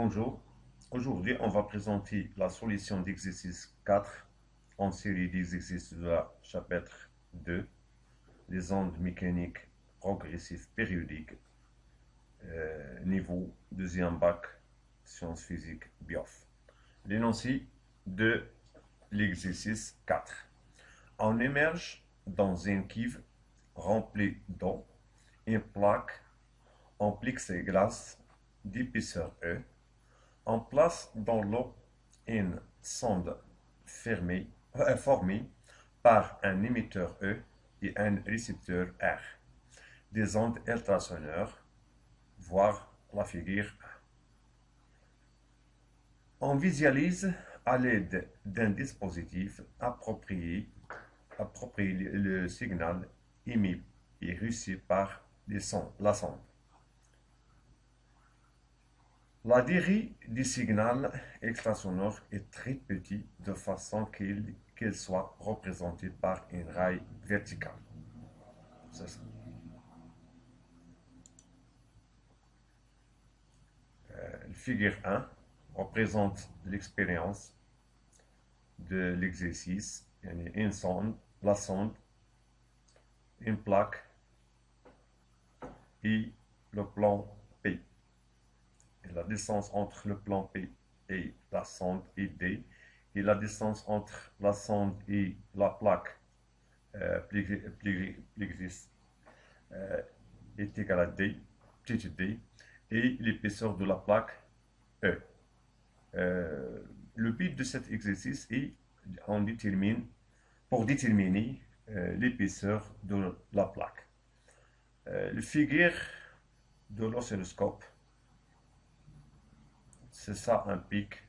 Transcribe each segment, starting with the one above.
Bonjour, aujourd'hui on va présenter la solution d'exercice 4 en série d'exercices de la chapitre 2, les ondes mécaniques progressives périodiques, niveau deuxième bac, sciences physiques, BIOF. L'énoncé de l'exercice 4. On émerge dans une cuve remplie d'eau, une plaque en plexiglas d'épaisseur E. On place dans l'eau une sonde formée par un émetteur E et un récepteur R, des ondes ultrasonores, voir la figure 1. On visualise à l'aide d'un dispositif approprié le signal émis et reçu par la sonde. La durée du signal ultrasonore est très petite de façon qu'il soit représenté par une raille verticale. C'est ça. Figure 1 représente l'expérience de l'exercice. Une sonde, la sonde, une plaque et le plan P. Et la distance entre le plan P et la sonde est D, et la distance entre la sonde et la plaque plexis est égale à D, petite d, et l'épaisseur de la plaque E. Le but de cet exercice est pour déterminer l'épaisseur de la plaque. Le figure de l'oscilloscope, c'est ça un pic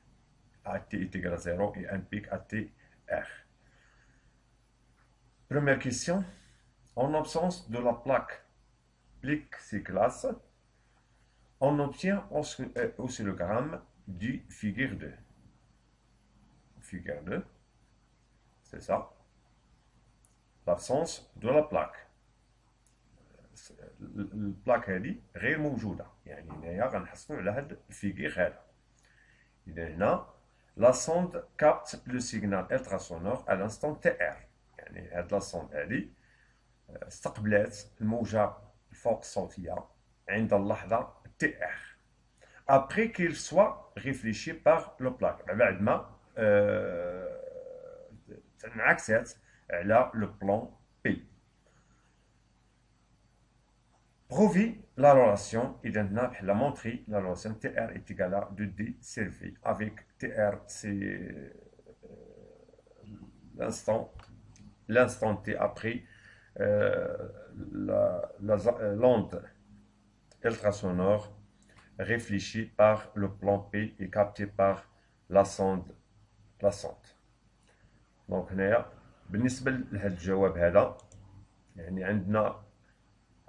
à t est égal à 0 et un pic à t r. Première question. En absence de la plaque plexiglas, on obtient oscillogramme du figure 2. Figure 2, c'est ça. L'absence de la plaque. البلاك هذه غير موجوده، يعني هنايا غنحصلوا على هذا الفيغير هذا. اذا هنا لا سوند كابت لو سيغنال التراسونور على l'instant تي ار، يعني هاد لا سوند هذه استقبلت الموجه الفوق الصوتيه عند اللحظه تي ار après qu'il soit réfléchi par le plaque، بعد ما انعكست على لو بلان بي. Prouver la relation, il a montré la relation TR est égale à 2D servi avec TR, c'est l'instant T après l'onde ultrasonore réfléchie par le plan P et captée par la sonde. Donc هنا بالنسبة لهذا الجواب هذا، يعني عندنا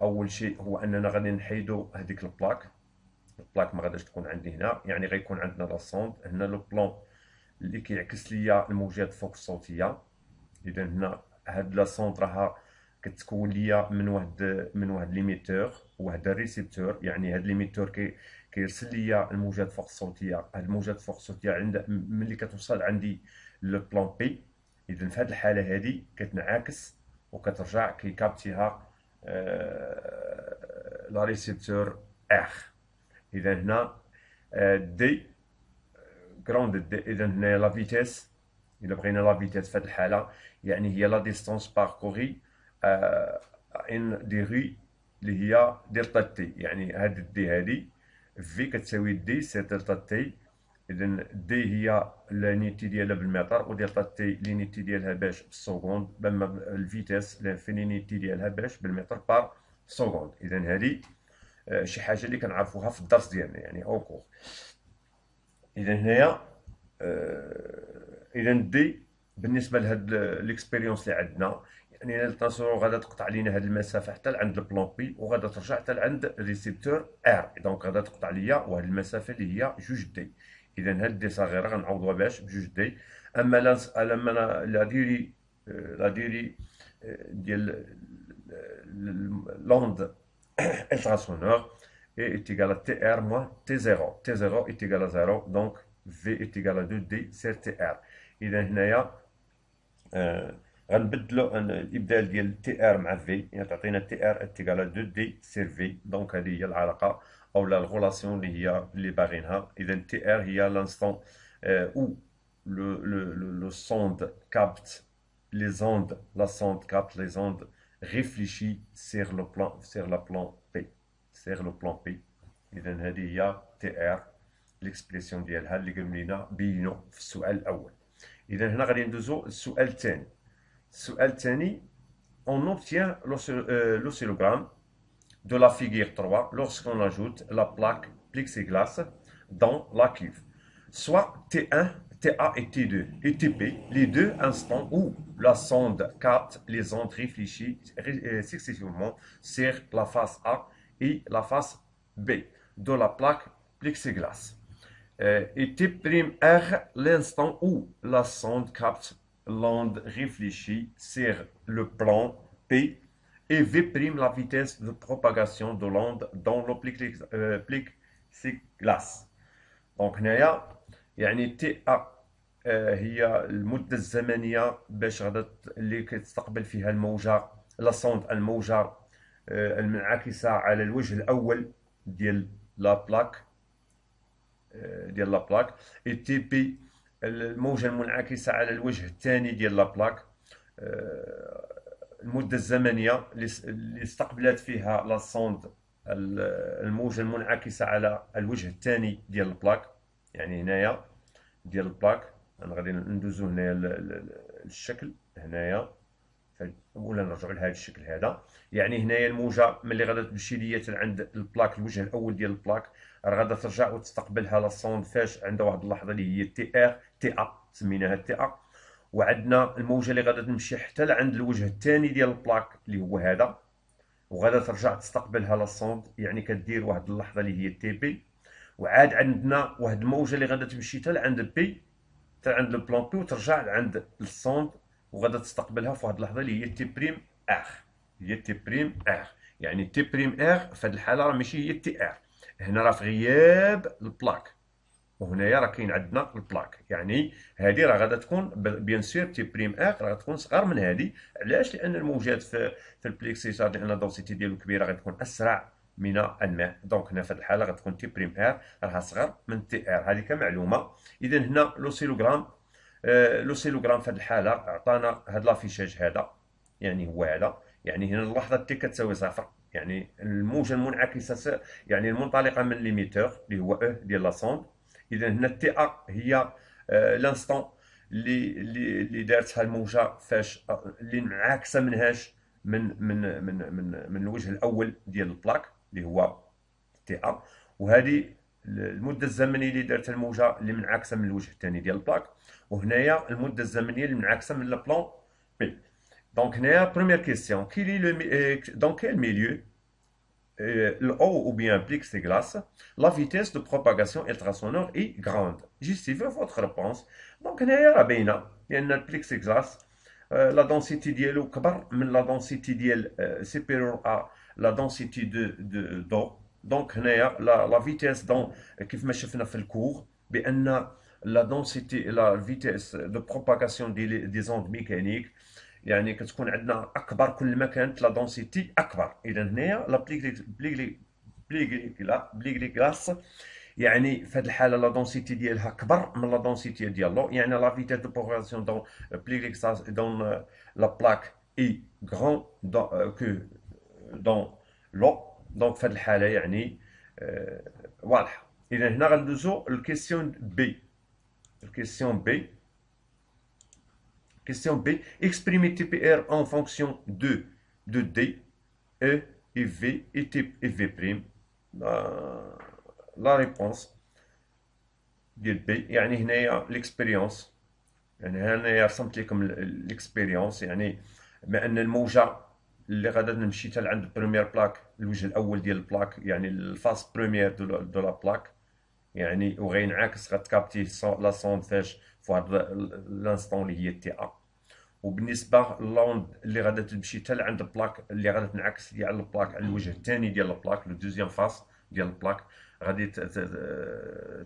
اول شيء هو اننا غادي نحيدو هذيك البلاك ما غاديش تكون عندي هنا، يعني غيكون عندنا لا سوند هنا لو بلون اللي كيعكس ليا الموجات فوق الصوتيه. اذا هنا هاد لا سوند راها كتكون ليا من واحد ليميتور وواحد الريسيبتور، يعني هاد ليميتور كيرسل ليا الموجات فوق الصوتيه. هاد الموجات فوق الصوتيه ملي كتوصل عندي لو بلون بي، اذا في هاد الحاله هادي كتنعكس وكترجع كيكابتيها لا ريسيبتور ار. اذا هنا دي كروند دي، اذا هنا لا فيتيس، الا بغينا لا فيتيس في هذه الحاله يعني هي لا ديستونس باركوري ان دي ري اللي هي دلتا تي، يعني هاد الدي هادي في كتساوي دي سي دلتا تي. اذا دي هي لانيتي ديالها بالمتر ودلتا تي لينيتي ديالها باش بالسكوند، بما الفيتيس لانفينيتي ديالها باش بالمتر بار سكوند. اذا هذه شي حاجه اللي كنعرفوها في الدرس ديالنا يعني او كور. اذا هنايا اذا دي بالنسبه لهاد ليكسبيريونس اللي عندنا، يعني التنسور غادا تقطع لينا هاد المسافه حتى لعند البلون بي وغادا ترجع حتى لعند الريسيبتور ار، دونك غادا تقطع ليا واحد المسافه اللي هي جوج دي. اذا هاد دي صغيره غنعوضوها باش بجوج دي. اما لا ديري ديال لوند التراسونور est égal à TR moins T0. T0 est égal à 0, donc V est égal à 2D sur TR. إذا هنايا غنبدلوا الابدال ديال تي ار مع في، يعني تعطينا تي ار اتيكال 2 دي سير في. دونك هذه هي العلاقه او لا الغولاسيون اللي باغينها. اذا تي ار هي لانستون او le sonde capte les ondes, la sonde capte les ondes réfléchies sur le plan, sur la plan P, sur le plan P. إذا هذه هي تي ار ليكسبريسيون ديالها اللي قالوا لنا بينوا في السؤال الأول. إذا هنا غادي ندوزو للسؤال الثاني. السؤال الثاني on obtient l'oscillogramme de la figure 3 lorsqu'on ajoute la plaque plexiglas dans la cuve. Soit T1, TA et T2 et TP, les deux instants où la sonde capte les ondes réfléchies successivement sur la face A et la face B de la plaque plexiglas. Et T'R, l'instant où la sonde capte l'onde réfléchie sur le plan P, et V', la vitesse de propagation de l'onde dans le plexiglas. دونك هنايا يعني تي ا هي المده الزمنيه باش غادا اللي كتستقبل فيها الموجه لا سوند الموجه المنعكسه على الوجه الاول ديال لا بلاك اي تي بي الموجه المنعكسه على الوجه الثاني ديال لا بلاك. المده الزمنيه اللي استقبلت فيها لا سوند الموجه المنعكسه على الوجه الثاني ديال البلاك. يعني هنايا ديال البلاك انا غادي ندوزو هنايا الشكل هنايا ولا نرجعوا لهذا الشكل هذا. يعني هنايا الموجه ملي غادا تمشي ليا عند البلاك الوجه الاول ديال البلاك راه غادا ترجع وتستقبلها لا سوند فاش عندها واحد اللحظه اللي هي تي ار تي ا سميناها تي ا. وعندنا الموجه اللي غادا تمشي حتى لعند الوجه الثاني ديال البلاك اللي هو هذا وغادا ترجع تستقبلها لا سوند، يعني كدير واحد اللحظه اللي هي تي بي. وعاد عندنا واحد الموجه اللي غادا تمشي حتى لعند بي حتى عند البلان بي وترجع لعند السوند وغادا تستقبلها في واحد اللحظه اللي هي تي بريم ار. هي تي بريم ار، يعني تي بريم ار في هذه الحاله راه ماشي هي تي ار، هنا راه في غياب البلاك وهنايا راه كاين عندنا البلاك. يعني هذه راه غادا تكون بيان سور تي بريم ار راه غتكون صغار من هذه. علاش؟ لان الموجات في البليكسيسار لان الدونسيتي ديالو كبيره غتكون اسرع من الماء. دونك هنا في هذه الحاله غتكون تي بريم ار راها صغر من تي ار. هذه كمعلومه. اذا هنا لوسيلوغرام في هذه الحاله عطانا هذا لافيشاج هذا، يعني هو هذا. يعني هنا اللحظه تي كتساوي صفر، يعني الموجه المنعكسه يعني المنطلقه من ليميتور اللي هو او ديال لا سوند. اذا هنا تي ا هي لانستون اللي دارتها الموجه فاش اللي منعكسه منهاش من الوجه الاول ديال البلاك اللي هو تي ا. وهذه المده الزمنيه اللي دارتها الموجه اللي منعكسه من الوجه الثاني ديال البلاك. وهنايا المده الزمنيه اللي منعكسه من البلان بي. دونك هنايا بروميير كيسيون كي لي دون كيل ميليو le haut ou bien plexiglas, la vitesse de propagation ultrasonore est grande. Justifiez votre réponse. Donc, هنايا باينه لان البليكسيغلاس لا دونسيتي ديالو كبر من لا دونسيتي ديال سيبيرور ا لا دونسيتي دو. دونك هنايا لا فيتيس دون كيف ما شفنا في الكور بان لا دونسيتي لا فيتيس دو بروباغاسيون دي زوند ميكانيك يعني كتكون عندنا اكبر كل ما كانت لا دونسيتي اكبر. اذا هنايا لا بليغليغلاس يعني في هذه الحاله لا دونسيتي ديالها كبر من لا دونسيتي ديال لو، يعني لا فيتيس دو بروباغاسيون دون بليغليغلاس دون لا بلاك اي غران كو دون لو. دونك في هذه الحاله يعني واضحه. اذا هنا غندوزو الكيسيون بي. الكيسيون بي Question B. Exprimez TPR en fonction de D, E et V et V'. La réponse ديال B يعني هنايا l'expérience. يعني هنايا رسمت لكم l'expérience، يعني بما ان الموجه اللي غادا نمشي حتى لعند البروميير بلاك الوجه الاول ديال البلاك يعني الفاس بروميير دو لا بلاك، يعني وغينعكس غتكابتي لا سوند فاش في واحد لانستون اللي هي تي ا. وبالنسبه للوند اللي غادا تمشي حتى لعند البلاك اللي غادا تنعكس على البلاك على الوجه الثاني ديال البلاك لو دوزيام فاس ديال البلاك غادي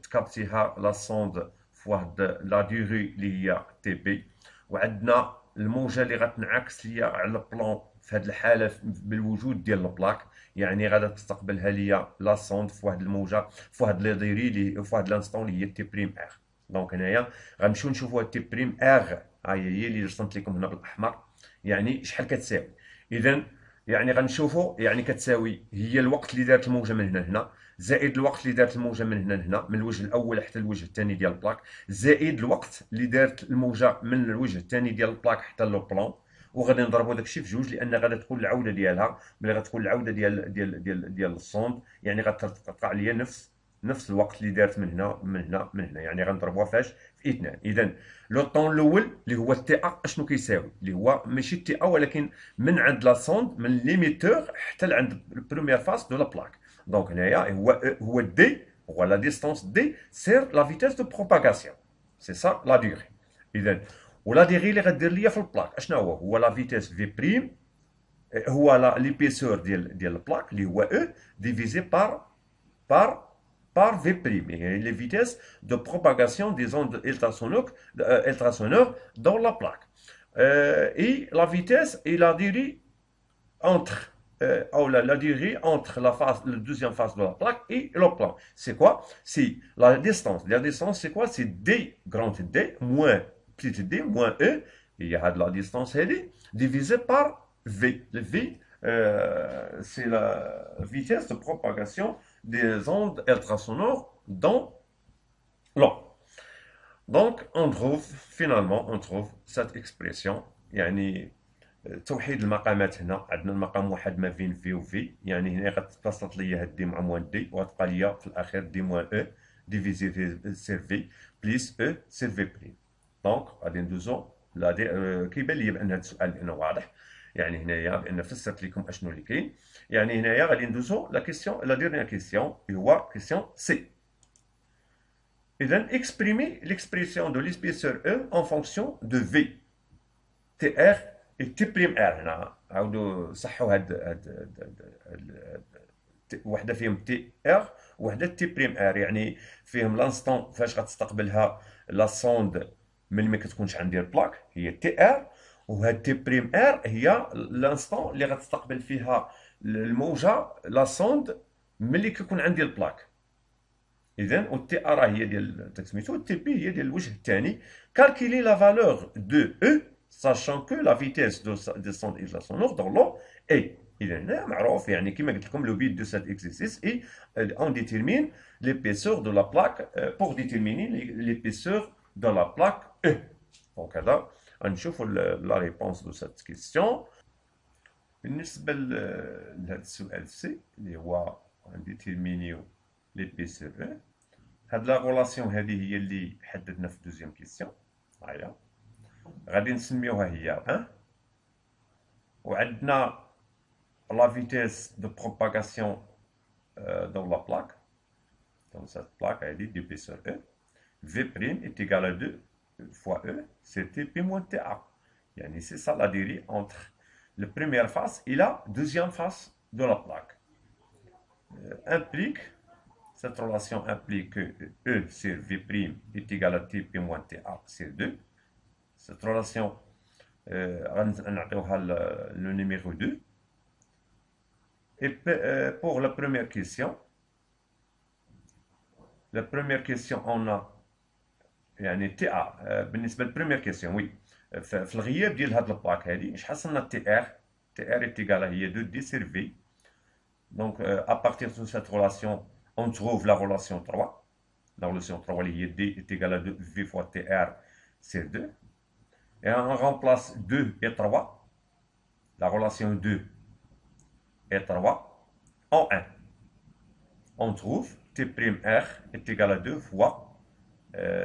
تكابتيها لا سوند فواحد لا ديغي اللي هي تي بي، وعندنا الموجه اللي غتنعكس ليا على البلون في هذه الحاله بالوجود ديال البلاك، يعني غادا تستقبلها ليا لا سوند في واحد الموجه في واحد لي ديري اللي في واحد لانستون اللي هي تي بريم ار. دونك هنايا غنمشيو نشوفوا تي بريم ار، هي اللي رسمت لكم هنا بالاحمر، يعني شحال كتساوي. اذا يعني غنشوفوا يعني كتساوي هي الوقت اللي دارت الموجه من هنا لهنا زائد الوقت اللي دارت الموجه من هنا لهنا، من الوجه الاول حتى الوجه الثاني ديال البلاك، زائد الوقت اللي دارت الموجه من الوجه الثاني ديال البلاك حتى لو بلون، وغادي نضربوا داكشي في جوج لان غادا تكون العوده ديالها ملي غتكون العوده ديال الصوند، يعني غتقع ليا نفس الوقت اللي دارت من هنا من هنا، يعني غنضربوها فاش في اثنان. اذا لو طون الاول اللي هو التي ا اشنو كيساوي، اللي هو ماشي التي ا ولكن من عند لا سوند من ليميتور حتى لعند البروميير فاس دو لا بلاك. دونك هنايا هو دي، هو لا ديستونس دي سير لا فيتيس دو بروباغاسيون، سي سا لا ديغي. اذا ولا ديغي اللي غدير ليا في البلاك اشنو هو لا فيتيس في بريم، هو ليبيسور ديال البلاك اللي هو او ديفيزي par par V', et les vitesses de propagation des ondes ultrasonores dans la plaque. Et la vitesse et la durée entre, la durée entre la deuxième phase de la plaque et le plan. C'est quoi? C'est la distance. La distance, c'est quoi? C'est D, grand D, moins petit d, moins E. Il y a de la distance L, divisé par V. Le V, c'est la vitesse de propagation des ondes ultrasonores dans l'eau. Donc, finalement, on trouve cette expression, يعني توحيد المقامات. هنا عندنا المقام واحد ما بين في و في، يعني هنا غتبسط ليا هاد دي مع موان دي، وغتبقى ليا في الاخير دي موان او ديفيزي في سير في بليس او سير في بريم. دونك غادي ندوزو لا دي كيبان ليا بان هاد السؤال بانه واضح، يعني هنايا بان فسرت لكم اشنو اللي كاين. يعني هنايا غادي ندوزو لا كيسيون لا ديرنيير كيسيون هو كيسيون سي. اذا اكسبريمي ليكسبريسيون دو ليسبيسور او en fonction de v tr تي بريم ار. هنا عاودوا صحوا وحده فيهم تي ار وحده تي بريم ار، يعني فيهم لانستون فاش غتستقبلها لا سوند ملي ما كتكونش عندي البلاك هي تي ار، وهاد تي بريم ار هي لانستون اللي غتستقبل فيها الموجه لا سوند ملي كيكون عندي البلاك. اذا والتي ار هي ديال سميتو، والتي بي هي ديال الوجه الثاني. كالكيلي لا فالور دو او sachant que la vitesse de son sonore dans l'eau est. إذا هنا معروف، يعني كما قلت لكم le but de cet exercice est on détermine l'épaisseur de la plaque pour déterminer l'épaisseur de la plaque E. Donc هذا غنشوفوا la réponse de cette question. بالنسبة لهذا السؤال سي اللي هو غنديتيرمينيو l'épaisseur E، هاد لا غولاسيون هذه هي اللي حددنا في الدوزيام كيسيون. هاهي غادي نسميوها هي 1، وعندنا لا فيتيس دو بروباغاسيون دون لا بلاك، دون سات بلاك هادي ديبيسور او في بريم est égal à 2 fois E c'est T moins TA. يعني c'est ça la durée entre la première face et la deuxième face de la plaque. Implique cette relation implique que E sur V' est égal à T moins TA sur 2. Cette relation, le numéro 2. Et pour la première question, on a يعني تي ا. بالنسبه للبريمير كيسيون وي في الغياب ديال هاد البلاك هادي شحال صلنا تي ار est هي 2 دي سير في. Donc à partir de cette relation on trouve la relation 3. La relation 3 اللي هي d est égal à 2 v fois tr sur 2. Et on remplace 2 et 3, la relation 2 et 3, en 1. On trouve T'R est égal à 2 fois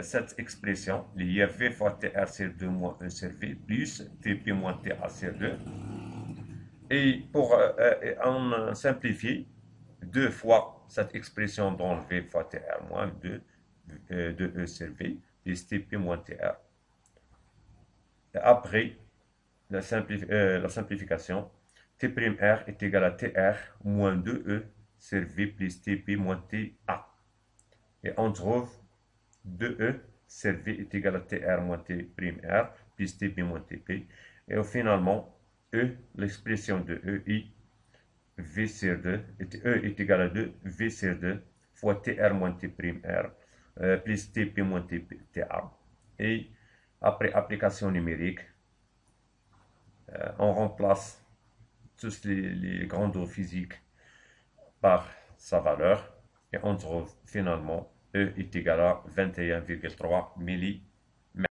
cette expression, liée V fois Tr sur 2 moins 1 sur V, plus Tp moins Ta sur 2. Et pour en simplifier, 2 fois cette expression dans V fois Tr moins 2, 2E sur V, plus Tp moins Tr. Après la simplification, T'R est égal à Tr moins 2E sur V plus TP moins TA. Et on trouve 2E sur V est égal à TR moins T' R plus TP moins TP. Et finalement, E, l'expression de E, I, V sur 2, E est égal à 2, V sur 2 fois TR moins T' R plus TP moins TA. Et après application numérique, on remplace tous les grandes eaux physiques par sa valeur et on trouve finalement E est égal à 21,3 milli